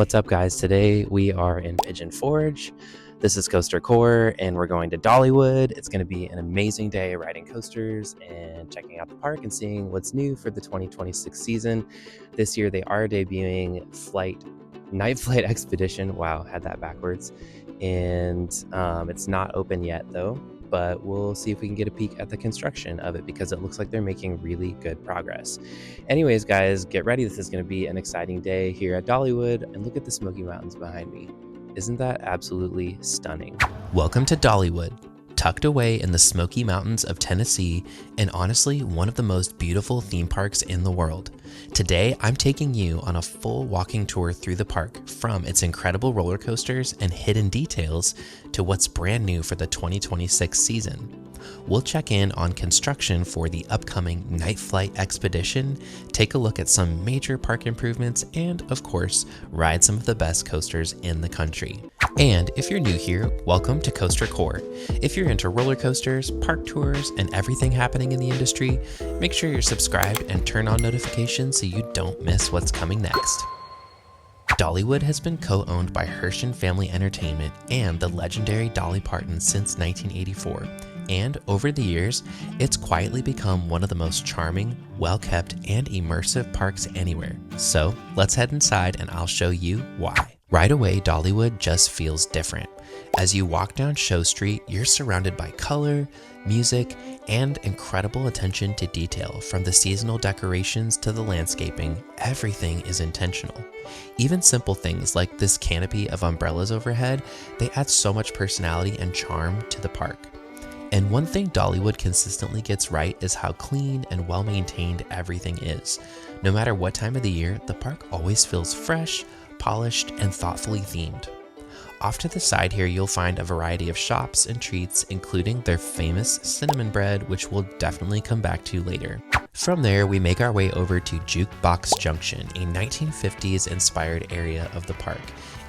What's up, guys? Today we are in Pigeon Forge. This is CoasterCore, and we're going to Dollywood. It's going to be an amazing day riding coasters and checking out the park and seeing what's new for the 2026 season. This year they are debuting Night Flight Expedition. Wow, had that backwards. And it's not open yet though, but we'll see if we can get a peek at the construction of it because it looks like they're making really good progress. Anyways, guys, get ready. This is going to be an exciting day here at Dollywood, and look at the Smoky Mountains behind me. Isn't that absolutely stunning? Welcome to Dollywood, tucked away in the Smoky Mountains of Tennessee, and honestly, one of the most beautiful theme parks in the world. Today, I'm taking you on a full walking tour through the park, from its incredible roller coasters and hidden details to what's brand new for the 2026 season. We'll check in on construction for the upcoming Night Flight Expedition, take a look at some major park improvements, and of course, ride some of the best coasters in the country. And if you're new here, welcome to CoasterCore. If you're into roller coasters, park tours, and everything happening in the industry, make sure you're subscribed and turn on notifications so you don't miss what's coming next. Dollywood has been co-owned by Herschend Family Entertainment and the legendary Dolly Parton since 1984. And over the years, it's quietly become one of the most charming, well-kept, and immersive parks anywhere. So let's head inside and I'll show you why. Right away, Dollywood just feels different. As you walk down Show Street, you're surrounded by color, music, and incredible attention to detail. From the seasonal decorations to the landscaping, everything is intentional. Even simple things like this canopy of umbrellas overhead, they add so much personality and charm to the park. And one thing Dollywood consistently gets right is how clean and well-maintained everything is. No matter what time of the year, the park always feels fresh, polished, and thoughtfully themed. Off to the side here, you'll find a variety of shops and treats, including their famous cinnamon bread, which we'll definitely come back to later. From there, we make our way over to Jukebox Junction, a 1950s-inspired area of the park,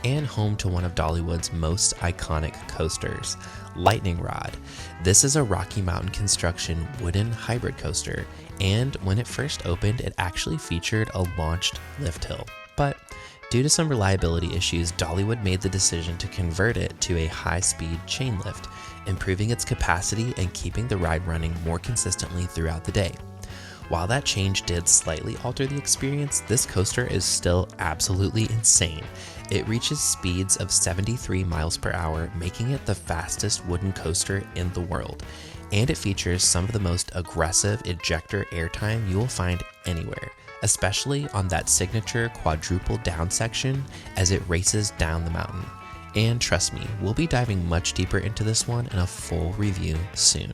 and home to one of Dollywood's most iconic coasters, Lightning Rod. This is a Rocky Mountain construction wooden hybrid coaster, and when it first opened, it actually featured a launched lift hill. But due to some reliability issues, Dollywood made the decision to convert it to a high-speed chain lift, improving its capacity and keeping the ride running more consistently throughout the day. While that change did slightly alter the experience, this coaster is still absolutely insane. It reaches speeds of 73 miles per hour, making it the fastest wooden coaster in the world. And it features some of the most aggressive ejector airtime you will find anywhere, especially on that signature quadruple down section as it races down the mountain. And trust me, we'll be diving much deeper into this one in a full review soon.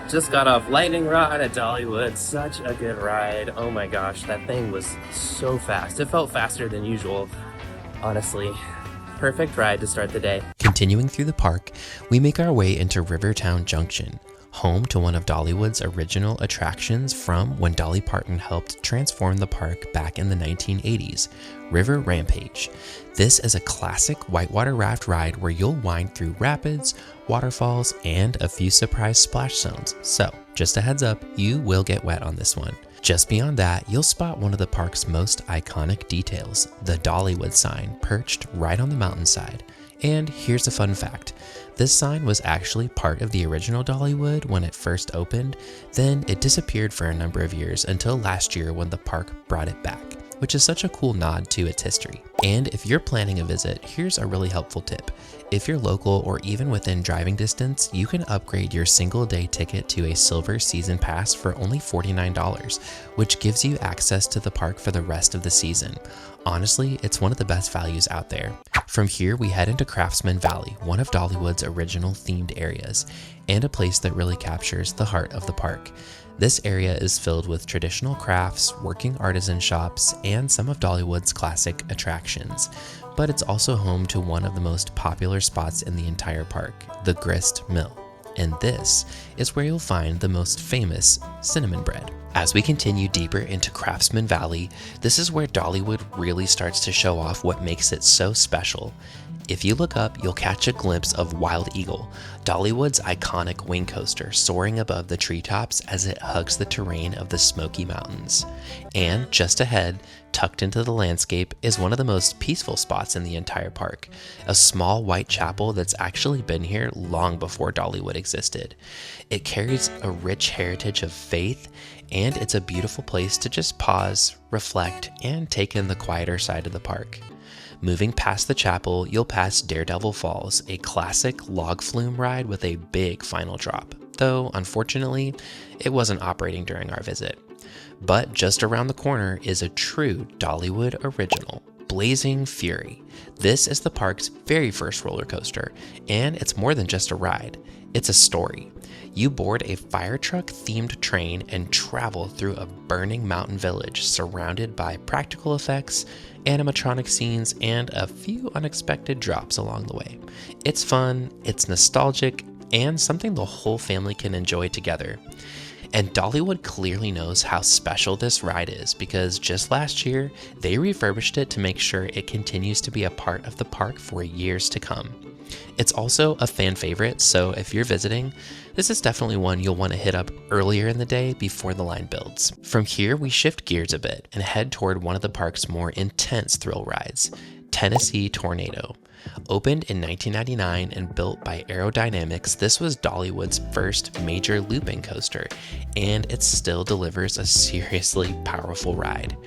Just got off Lightning Rod at Dollywood. Such a good ride. Oh my gosh, that thing was so fast. It felt faster than usual, honestly. Perfect ride to start the day. Continuing through the park, we make our way into Rivertown Junction, home to one of Dollywood's original attractions from when Dolly Parton helped transform the park back in the 1980s, River Rampage. This is a classic whitewater raft ride where you'll wind through rapids, waterfalls, and a few surprise splash zones. So, just a heads up, you will get wet on this one. Just beyond that, you'll spot one of the park's most iconic details, the Dollywood sign perched right on the mountainside. And here's a fun fact. This sign was actually part of the original Dollywood when it first opened, then it disappeared for a number of years until last year when the park brought it back, which is such a cool nod to its history. And if you're planning a visit, here's a really helpful tip. If you're local or even within driving distance, you can upgrade your single-day ticket to a silver season pass for only $49, which gives you access to the park for the rest of the season. Honestly, it's one of the best values out there. From here, we head into Craftsman Valley, one of Dollywood's original themed areas, and a place that really captures the heart of the park. This area is filled with traditional crafts, working artisan shops, and some of Dollywood's classic attractions. But it's also home to one of the most popular spots in the entire park, the Grist Mill. And this is where you'll find the most famous cinnamon bread. As we continue deeper into Craftsman Valley, this is where Dollywood really starts to show off what makes it so special. If you look up, you'll catch a glimpse of Wild Eagle, Dollywood's iconic wing coaster soaring above the treetops as it hugs the terrain of the Smoky Mountains. And just ahead, tucked into the landscape, is one of the most peaceful spots in the entire park, a small white chapel that's actually been here long before Dollywood existed. It carries a rich heritage of faith, and it's a beautiful place to just pause, reflect, and take in the quieter side of the park. Moving past the chapel, you'll pass Daredevil Falls, a classic log flume ride with a big final drop, though unfortunately, it wasn't operating during our visit. But just around the corner is a true Dollywood original, Blazing Fury. This is the park's very first roller coaster, and it's more than just a ride, it's a story. You board a fire truck themed train and travel through a burning mountain village surrounded by practical effects, animatronic scenes, and a few unexpected drops along the way. It's fun, it's nostalgic, and something the whole family can enjoy together. And Dollywood clearly knows how special this ride is because just last year, they refurbished it to make sure it continues to be a part of the park for years to come. It's also a fan favorite, so if you're visiting, this is definitely one you'll want to hit up earlier in the day before the line builds. From here, we shift gears a bit and head toward one of the park's more intense thrill rides, Tennessee Tornado. Opened in 1999 and built by Aerodynamics, this was Dollywood's first major looping coaster, and it still delivers a seriously powerful ride.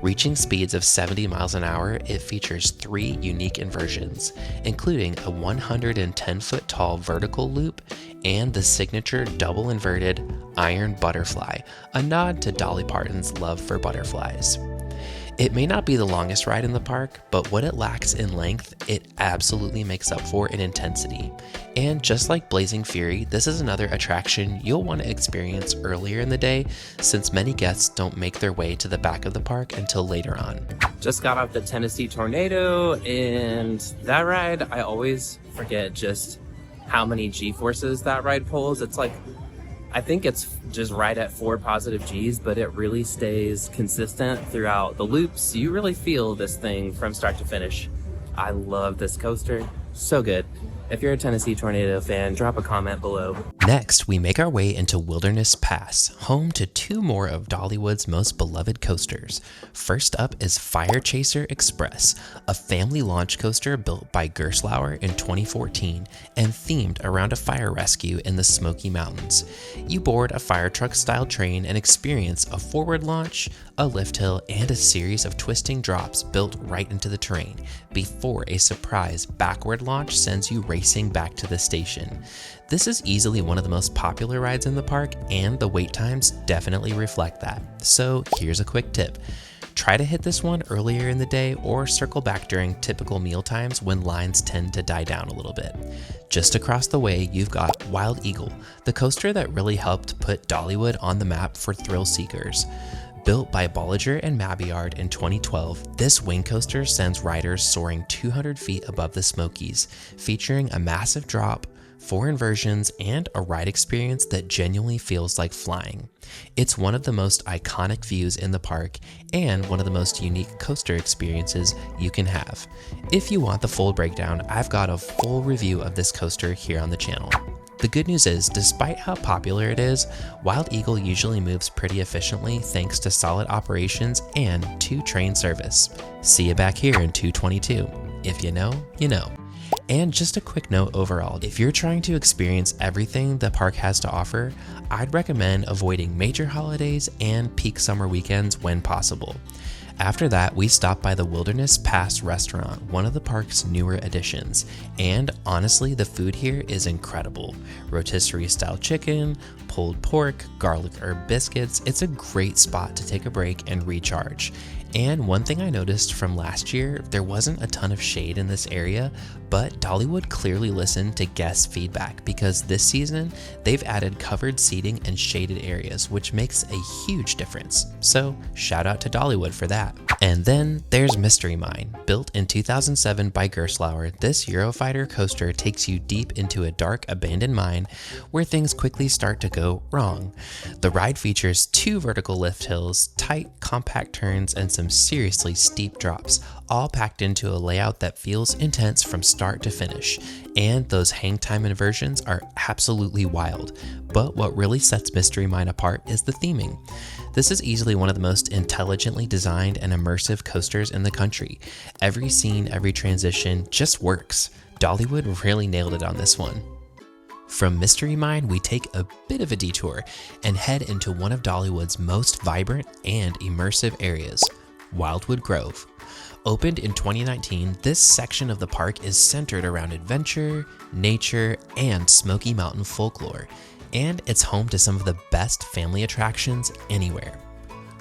Reaching speeds of 70 miles an hour, it features 3 unique inversions, including a 110-foot tall vertical loop and the signature double inverted iron butterfly, a nod to Dolly Parton's love for butterflies. It may not be the longest ride in the park, but what it lacks in length, it absolutely makes up for in intensity. And just like Blazing Fury, this is another attraction you'll want to experience earlier in the day since many guests don't make their way to the back of the park until later on. Just got off the Tennessee Tornado, and that ride, I always forget just how many G-forces that ride pulls. It's like, I think it's just right at 4 positive G's, but it really stays consistent throughout the loops. You really feel this thing from start to finish. I love this coaster. So good. If you're a Tennessee Tornado fan, drop a comment below. Next, we make our way into Wilderness Pass, home to 2 more of Dollywood's most beloved coasters. First up is Fire Chaser Express, a family launch coaster built by Gerstlauer in 2014 and themed around a fire rescue in the Smoky Mountains. You board a fire truck-style train and experience a forward launch, a lift hill, and a series of twisting drops built right into the terrain before a surprise backward launch sends you racing back to the station. This is easily one of the most popular rides in the park, and the wait times definitely reflect that. So here's a quick tip. Try to hit this one earlier in the day or circle back during typical meal times when lines tend to die down a little bit. Just across the way, you've got Wild Eagle, the coaster that really helped put Dollywood on the map for thrill seekers. Built by Bolliger and Mabillard in 2012, this wing coaster sends riders soaring 200 feet above the Smokies, featuring a massive drop, 4 inversions, and a ride experience that genuinely feels like flying. It's one of the most iconic views in the park and one of the most unique coaster experiences you can have. If you want the full breakdown, I've got a full review of this coaster here on the channel. The good news is, despite how popular it is, Wild Eagle usually moves pretty efficiently thanks to solid operations and 2 train service. See you back here in 222. If you know, you know. And just a quick note overall, if you're trying to experience everything the park has to offer, I'd recommend avoiding major holidays and peak summer weekends when possible. After that, we stopped by the Wilderness Pass restaurant, one of the park's newer additions, and honestly, the food here is incredible. Rotisserie style chicken, pulled pork, garlic herb biscuits. It's a great spot to take a break and recharge. And one thing I noticed from last year, there wasn't a ton of shade in this area, but Dollywood clearly listened to guest feedback because this season they've added covered seating and shaded areas, which makes a huge difference. So shout out to Dollywood for that. And then there's Mystery Mine. Built in 2007 by Gerstlauer, this Eurofighter coaster takes you deep into a dark abandoned mine where things quickly start to go wrong. The ride features 2 vertical lift hills, tight compact turns, and some seriously steep drops, all packed into a layout that feels intense from start to finish, and those hang time inversions are absolutely wild. But what really sets Mystery Mine apart is the theming. This is easily one of the most intelligently designed and immersive coasters in the country. Every scene, every transition just works. Dollywood really nailed it on this one. From Mystery Mine, we take a bit of a detour and head into one of Dollywood's most vibrant and immersive areas, Wildwood Grove. Opened in 2019, this section of the park is centered around adventure, nature, and Smoky Mountain folklore, and it's home to some of the best family attractions anywhere.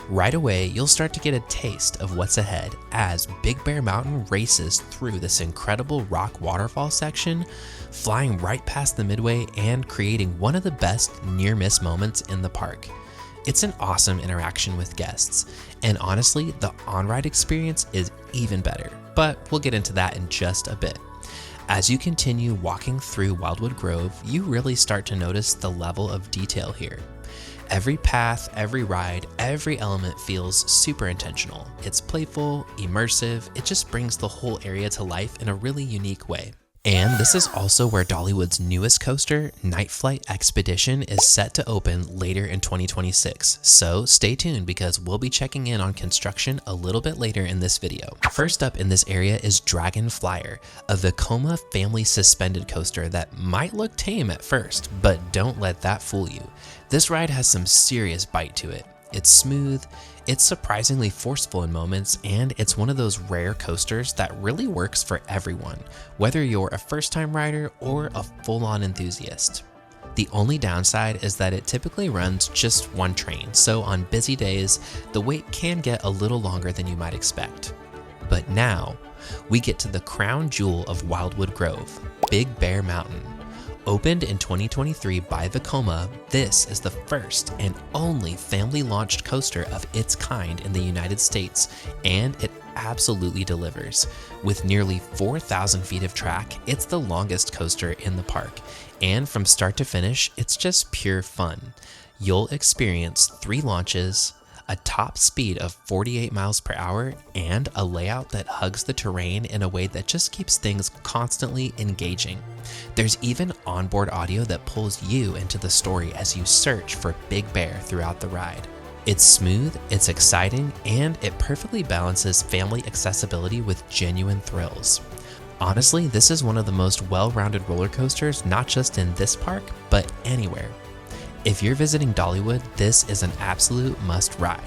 Right away, you'll start to get a taste of what's ahead as Big Bear Mountain races through this incredible rock waterfall section, flying right past the midway and creating one of the best near-miss moments in the park. It's an awesome interaction with guests, and honestly, the on-ride experience is even better, but we'll get into that in just a bit. As you continue walking through Wildwood Grove, you really start to notice the level of detail here. Every path, every ride, every element feels super intentional. It's playful, immersive, it just brings the whole area to life in a really unique way. And this is also where Dollywood's newest coaster, Night Flight Expedition, is set to open later in 2026. So stay tuned because we'll be checking in on construction a little bit later in this video. First up in this area is Dragon Flyer, a Vekoma family suspended coaster that might look tame at first, but don't let that fool you. This ride has some serious bite to it. It's smooth, it's surprisingly forceful in moments, and it's one of those rare coasters that really works for everyone, whether you're a first-time rider or a full-on enthusiast. The only downside is that it typically runs just one train, so on busy days, the wait can get a little longer than you might expect. But now, we get to the crown jewel of Wildwood Grove, Big Bear Mountain. Opened in 2023 by Vekoma, this is the first and only family-launched coaster of its kind in the United States, and it absolutely delivers. With nearly 4,000 feet of track, it's the longest coaster in the park, and from start to finish, it's just pure fun. You'll experience 3 launches, a top speed of 48 miles per hour, and a layout that hugs the terrain in a way that just keeps things constantly engaging. There's even onboard audio that pulls you into the story as you search for Big Bear throughout the ride. It's smooth, it's exciting, and it perfectly balances family accessibility with genuine thrills. Honestly, this is one of the most well-rounded roller coasters, not just in this park, but anywhere. If you're visiting Dollywood, this is an absolute must ride.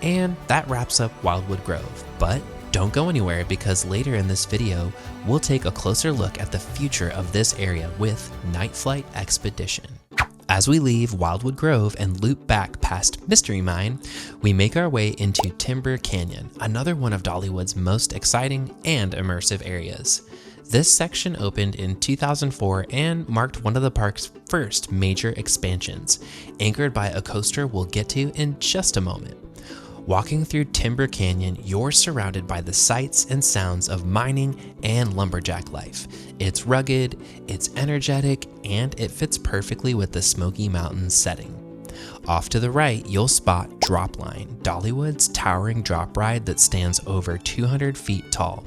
And that wraps up Wildwood Grove, but don't go anywhere because later in this video, we'll take a closer look at the future of this area with Night Flight Expedition. As we leave Wildwood Grove and loop back past Mystery Mine, we make our way into Timber Canyon, another one of Dollywood's most exciting and immersive areas. This section opened in 2004 and marked one of the park's first major expansions, anchored by a coaster we'll get to in just a moment. Walking through Timber Canyon, you're surrounded by the sights and sounds of mining and lumberjack life. It's rugged, it's energetic, and it fits perfectly with the Smoky Mountains setting. Off to the right, you'll spot Dropline, Dollywood's towering drop ride that stands over 200 feet tall.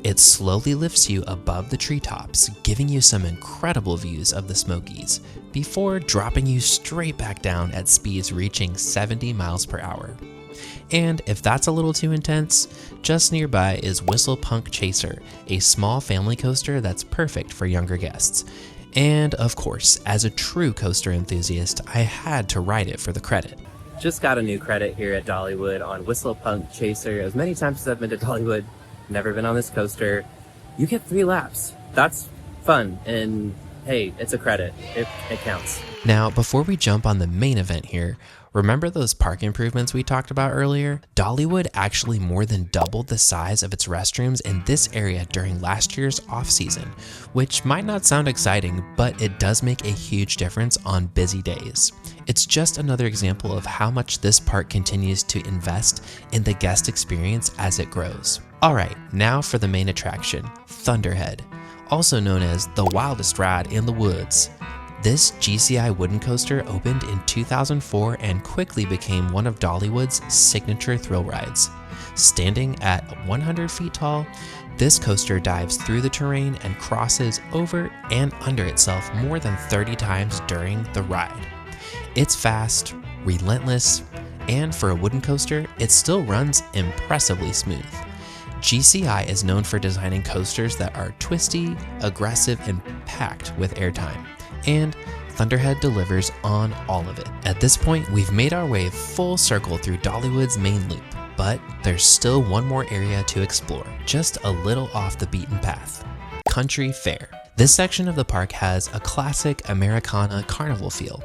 It slowly lifts you above the treetops, giving you some incredible views of the Smokies, before dropping you straight back down at speeds reaching 70 miles per hour. And if that's a little too intense, just nearby is Whistle Punk Chaser, a small family coaster that's perfect for younger guests. And of course, as a true coaster enthusiast, I had to ride it for the credit. Just got a new credit here at Dollywood on Whistle Punk Chaser. As many times as I've been to Dollywood, never been on this coaster. You get 3 laps. That's fun, and hey, it's a credit. It counts. Now, before we jump on the main event here, remember those park improvements we talked about earlier? Dollywood actually more than doubled the size of its restrooms in this area during last year's off-season, which might not sound exciting, but it does make a huge difference on busy days. It's just another example of how much this park continues to invest in the guest experience as it grows. Alright, now for the main attraction, Thunderhead, also known as the wildest ride in the woods. This GCI wooden coaster opened in 2004 and quickly became one of Dollywood's signature thrill rides. Standing at 100 feet tall, this coaster dives through the terrain and crosses over and under itself more than 30 times during the ride. It's fast, relentless, and for a wooden coaster, it still runs impressively smooth. GCI is known for designing coasters that are twisty, aggressive, and packed with airtime, and Thunderhead delivers on all of it. At this point, we've made our way full circle through Dollywood's main loop, but there's still one more area to explore, just a little off the beaten path: Country Fair. This section of the park has a classic Americana carnival feel.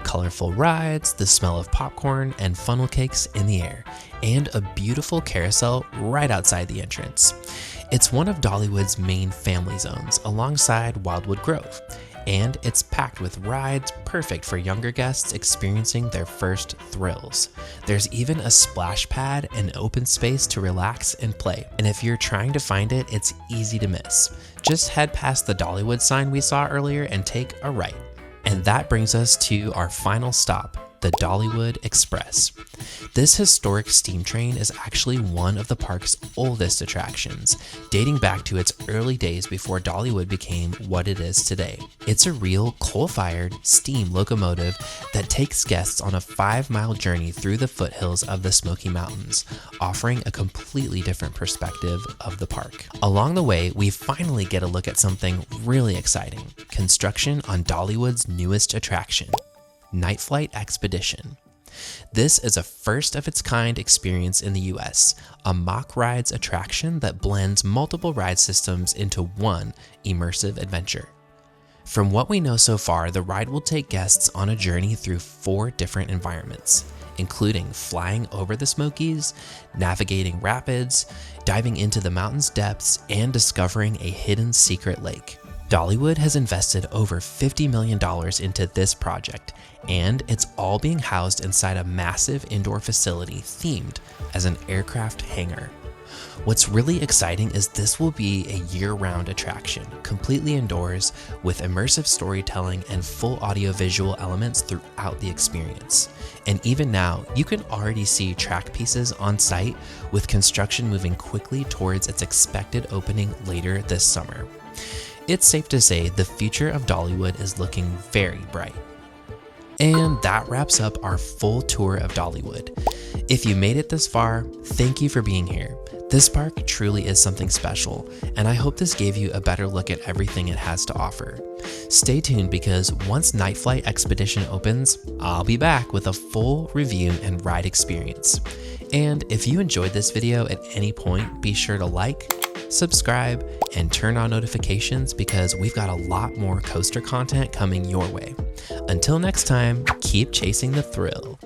Colorful rides, the smell of popcorn and funnel cakes in the air, and a beautiful carousel right outside the entrance. It's one of Dollywood's main family zones alongside Wildwood Grove, and it's packed with rides perfect for younger guests experiencing their first thrills. There's even a splash pad and open space to relax and play, and if you're trying to find it, it's easy to miss. Just head past the Dollywood sign we saw earlier and take a right. And that brings us to our final stop, the Dollywood Express. This historic steam train is actually one of the park's oldest attractions, dating back to its early days before Dollywood became what it is today. It's a real coal-fired steam locomotive that takes guests on a 5-mile journey through the foothills of the Smoky Mountains, offering a completely different perspective of the park. Along the way, we finally get a look at something really exciting: construction on Dollywood's newest attraction, Night Flight Expedition. This is a first-of-its-kind experience in the US, a mock rides attraction that blends multiple ride systems into one immersive adventure. From what we know so far, the ride will take guests on a journey through 4 different environments, including flying over the Smokies, navigating rapids, diving into the mountain's depths, and discovering a hidden secret lake. Dollywood has invested over $50 million into this project, and it's all being housed inside a massive indoor facility themed as an aircraft hangar. What's really exciting is this will be a year-round attraction, completely indoors, with immersive storytelling and full audio-visual elements throughout the experience. And even now, you can already see track pieces on site, with construction moving quickly towards its expected opening later this summer. It's safe to say the future of Dollywood is looking very bright. And that wraps up our full tour of Dollywood. If you made it this far, thank you for being here. This park truly is something special, and I hope this gave you a better look at everything it has to offer. Stay tuned, because once Night Flight Expedition opens, I'll be back with a full review and ride experience. And if you enjoyed this video at any point, be sure to like, subscribe, and turn on notifications, because we've got a lot more coaster content coming your way. Until next time, keep chasing the thrill.